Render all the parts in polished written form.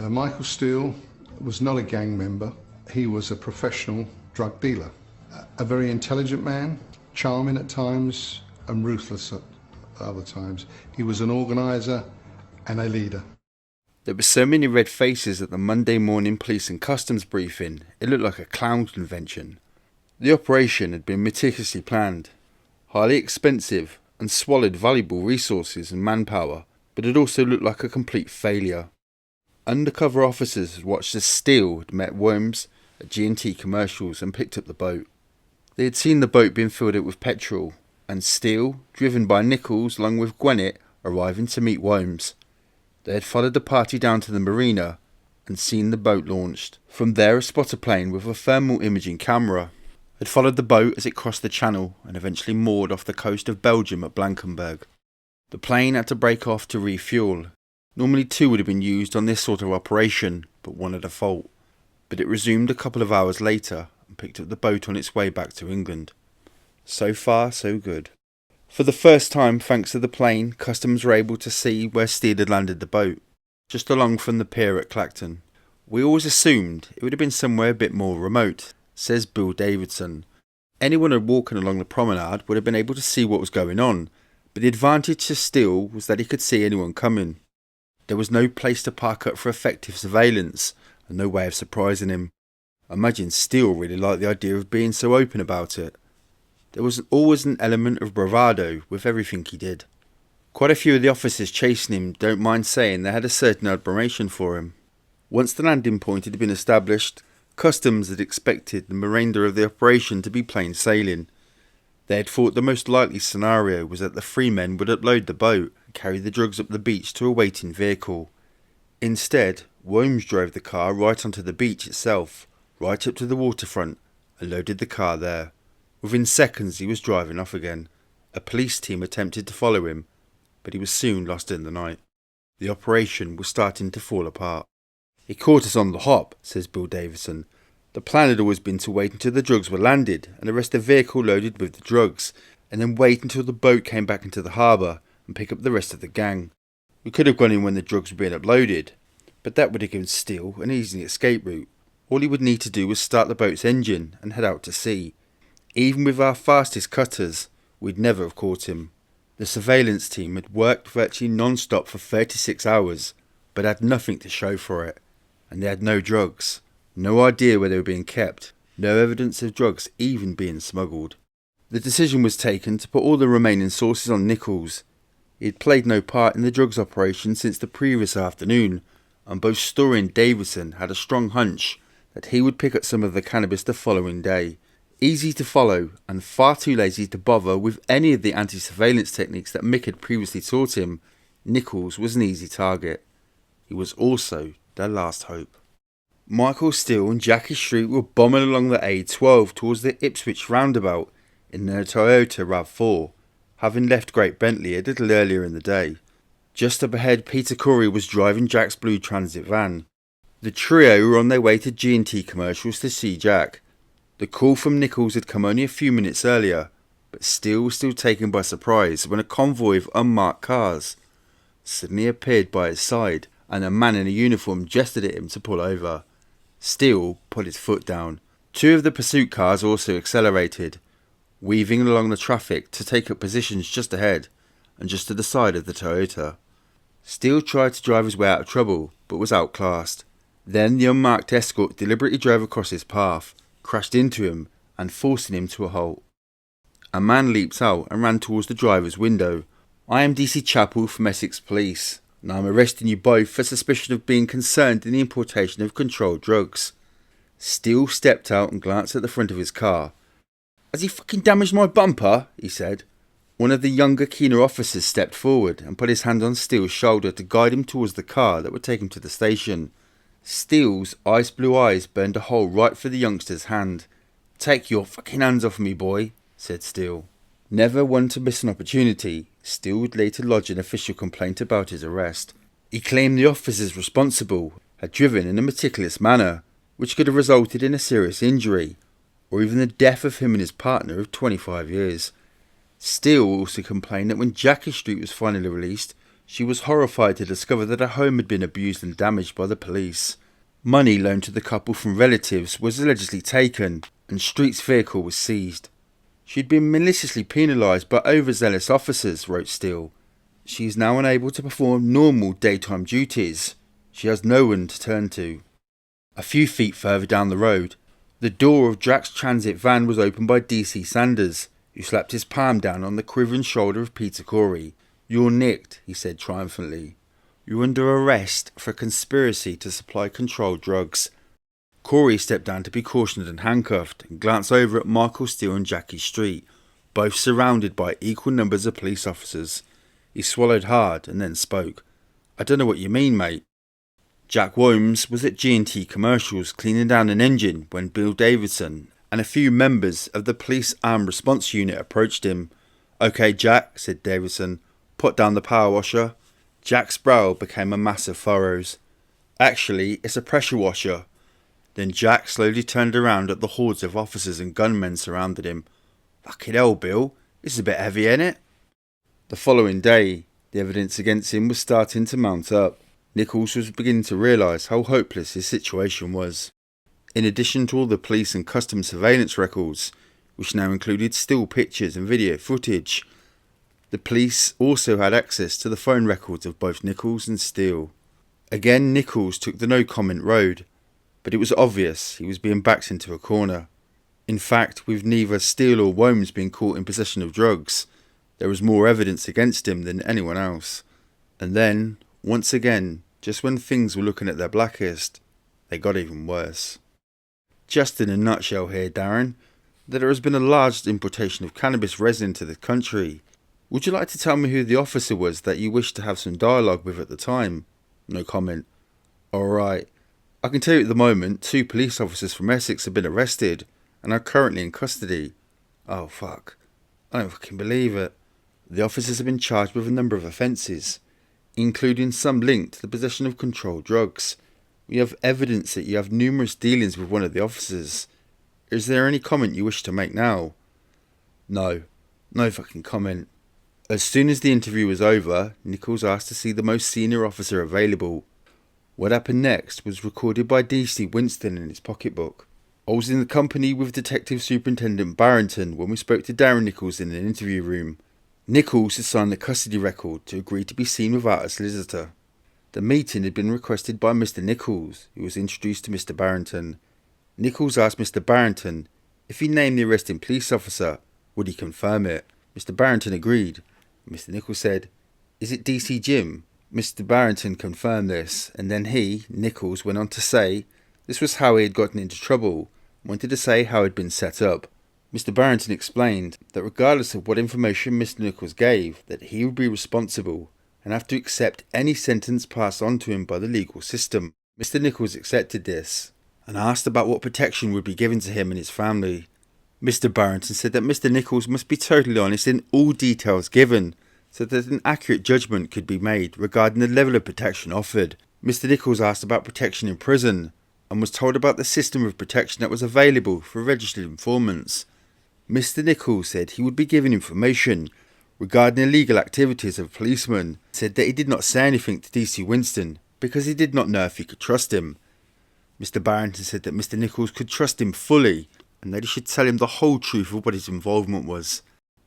Michael Steele was not a gang member. He was a professional drug dealer. A very intelligent man, charming at times and ruthless at other times. He was an organiser and a leader. There were so many red faces at the Monday morning police and customs briefing, it looked like a clown convention. The operation had been meticulously planned, highly expensive and swallowed valuable resources and manpower, but it also looked like a complete failure. Undercover officers had watched as Steele had met Worms at G&T Commercials and picked up the boat. They had seen the boat being filled up with petrol, and Steele, driven by Nichols along with Gwinnett, arriving to meet Worms. They had followed the party down to the marina and seen the boat launched. From there, a spotter plane with a thermal imaging camera had followed the boat as it crossed the channel and eventually moored off the coast of Belgium at Blankenberg. The plane had to break off to refuel. Normally 2 would have been used on this sort of operation, but one had a fault. But it resumed a couple of hours later and picked up the boat on its way back to England. So far, so good. For the first time, thanks to the plane, customs were able to see where Steele had landed the boat, just along from the pier at Clacton. We always assumed it would have been somewhere a bit more remote, says Bill Davidson. Anyone walking along the promenade would have been able to see what was going on, but the advantage to Steele was that he could see anyone coming. There was no place to park up for effective surveillance, and no way of surprising him. I imagine Steele really liked the idea of being so open about it. There was always an element of bravado with everything he did. Quite a few of the officers chasing him don't mind saying they had a certain admiration for him. Once the landing point had been established, customs had expected the remainder of the operation to be plain sailing. They had thought the most likely scenario was that the 3 men would upload the boat and carry the drugs up the beach to a waiting vehicle. Instead, Worms drove the car right onto the beach itself, right up to the waterfront, and loaded the car there. Within seconds he was driving off again. A police team attempted to follow him, but he was soon lost in the night. The operation was starting to fall apart. "It caught us on the hop," says Bill Davison. "The plan had always been to wait until the drugs were landed and arrest the vehicle loaded with the drugs, and then wait until the boat came back into the harbour and pick up the rest of the gang. We could have gone in when the drugs were being uploaded, but that would have given Steele an easy escape route. All he would need to do was start the boat's engine and head out to sea. Even with our fastest cutters, we'd never have caught him." The surveillance team had worked virtually non-stop for 36 hours, but had nothing to show for it. And they had no drugs, no idea where they were being kept, no evidence of drugs even being smuggled. The decision was taken to put all the remaining sources on Nichols. He had played no part in the drugs operation since the previous afternoon, and both Story and Davison had a strong hunch that he would pick up some of the cannabis the following day. Easy to follow and far too lazy to bother with any of the anti-surveillance techniques that Mick had previously taught him, Nichols was an easy target. He was also their last hope. Michael Steele and Jackie Street were bombing along the A12 towards the Ipswich roundabout in their Toyota RAV4, having left Great Bentley a little earlier in the day. Just up ahead, Peter Corey was driving Jack's blue transit van. The trio were on their way to G&T Commercials to see Jack. The call from Nichols had come only a few minutes earlier, but Steele was still taken by surprise when a convoy of unmarked cars suddenly appeared by his side, and a man in a uniform gestured at him to pull over. Steele put his foot down. 2 of the pursuit cars also accelerated, weaving along the traffic to take up positions just ahead and just to the side of the Toyota. Steele tried to drive his way out of trouble, but was outclassed. Then the unmarked escort deliberately drove across his path, crashed into him and forcing him to a halt. A man leaped out and ran towards the driver's window. "I am DC Chappell from Essex Police, and I am arresting you both for suspicion of being concerned in the importation of controlled drugs." Steele stepped out and glanced at the front of his car. "Has he fucking damaged my bumper?" he said. One of the younger, keener officers stepped forward and put his hand on Steele's shoulder to guide him towards the car that would take him to the station. Steele's ice blue eyes burned a hole right for the youngster's hand. "Take your fucking hands off me, boy," said Steele. Never one to miss an opportunity, Steele would later lodge an official complaint about his arrest. He claimed the officers responsible had driven in a meticulous manner, which could have resulted in a serious injury, or even the death of him and his partner of 25 years. Steele also complained that when Jackie Street was finally released, She was horrified to discover that her home had been abused and damaged by the police. Money loaned to the couple from relatives was allegedly taken, and Street's vehicle was seized. She'd been maliciously penalised by overzealous officers, wrote Steele. She is now unable to perform normal daytime duties. She has no one to turn to. A few feet further down the road, the door of Jack's transit van was opened by DC Sanders, who slapped his palm down on the quivering shoulder of Peter Corey. "You're nicked," he said triumphantly. "You're under arrest for conspiracy to supply controlled drugs." Corey stepped down to be cautioned and handcuffed and glanced over at Michael Steele and Jackie Street, both surrounded by equal numbers of police officers. He swallowed hard and then spoke. "I don't know what you mean, mate." Jack Williams was at G&T Commercials cleaning down an engine when Bill Davidson and a few members of the police armed response unit approached him. "Okay, Jack," said Davidson, "put down the power washer." Jack's brow became a mass of furrows. "Actually, it's a pressure washer." Then Jack slowly turned around at the hordes of officers and gunmen surrounded him. "Fucking hell, Bill, this is a bit heavy, ain't it?" The following day, the evidence against him was starting to mount up. Nichols was beginning to realise how hopeless his situation was. In addition to all the police and customs surveillance records, which now included still pictures and video footage, the police also had access to the phone records of both Nichols and Steele. Again, Nichols took the no-comment road, but it was obvious he was being backed into a corner. In fact, with neither Steele or Williams being caught in possession of drugs, there was more evidence against him than anyone else. And then, once again, just when things were looking at their blackest, they got even worse. Just in a nutshell here, Darren, that there has been a large importation of cannabis resin to the country. Would you like to tell me who the officer was that you wished to have some dialogue with at the time? No comment. Alright. I can tell you at the moment, 2 police officers from Essex have been arrested and are currently in custody. Oh fuck. I don't fucking believe it. The officers have been charged with a number of offences, including some linked to the possession of controlled drugs. We have evidence that you have numerous dealings with one of the officers. Is there any comment you wish to make now? No. No fucking comment. As soon as the interview was over, Nichols asked to see the most senior officer available. What happened next was recorded by DC Winston in his pocketbook. "I was in the company with Detective Superintendent Barrington when we spoke to Darren Nichols in an interview room. Nichols had signed the custody record to agree to be seen without a solicitor. The meeting had been requested by Mr. Nichols, who was introduced to Mr. Barrington. Nichols asked Mr. Barrington if he named the arresting police officer, would he confirm it? Mr. Barrington agreed. Mr. Nichols said, "Is it DC Jim?" Mr. Barrington confirmed this, and then he, Nichols, went on to say this was how he had gotten into trouble, wanted to say how it had been set up. Mr. Barrington explained that regardless of what information Mr. Nichols gave, that he would be responsible and have to accept any sentence passed on to him by the legal system. Mr. Nichols accepted this and asked about what protection would be given to him and his family. Mr. Barrington said that Mr. Nichols must be totally honest in all details given, so that an accurate judgment could be made regarding the level of protection offered. Mr. Nichols asked about protection in prison and was told about the system of protection that was available for registered informants. Mr. Nichols said he would be given information regarding illegal activities of policemen, said that he did not say anything to DC Winston because he did not know if he could trust him. Mr. Barrington said that Mr. Nichols could trust him fully and that he should tell him the whole truth of what his involvement was.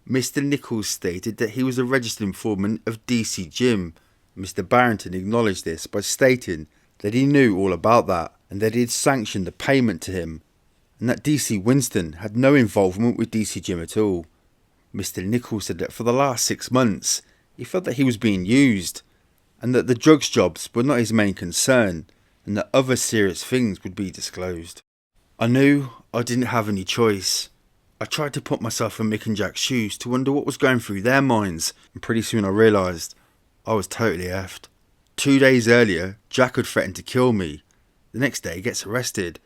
Mr. Nichols stated that he was a registered informant of DC Jim. Mr. Barrington acknowledged this by stating that he knew all about that and that he had sanctioned the payment to him, and that DC Winston had no involvement with DC Jim at all. Mr. Nichols said that for the last 6 months he felt that he was being used, and that the drugs jobs were not his main concern, and that other serious things would be disclosed. I knew I didn't have any choice. I tried to put myself in Mick and Jack's shoes to wonder what was going through their minds, and pretty soon I realised I was totally effed. 2 days earlier, Jack had threatened to kill me. The next day he gets arrested.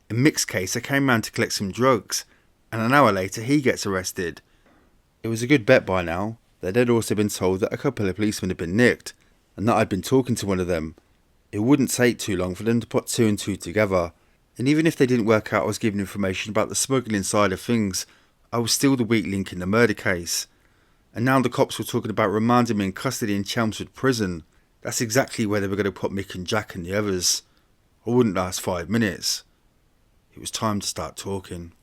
In Mick's case, I came round to collect some drugs, and an hour later he gets arrested. It was a good bet by now that they'd also been told that a couple of policemen had been nicked, and that I'd been talking to one of them. It wouldn't take too long for them to put 2 and 2 together, and even if they didn't work out I was giving information about the smuggling side of things, I was still the weak link in the murder case. And now the cops were talking about remanding me in custody in Chelmsford Prison. That's exactly where they were going to put Mick and Jack and the others. I wouldn't last 5 minutes. It was time to start talking.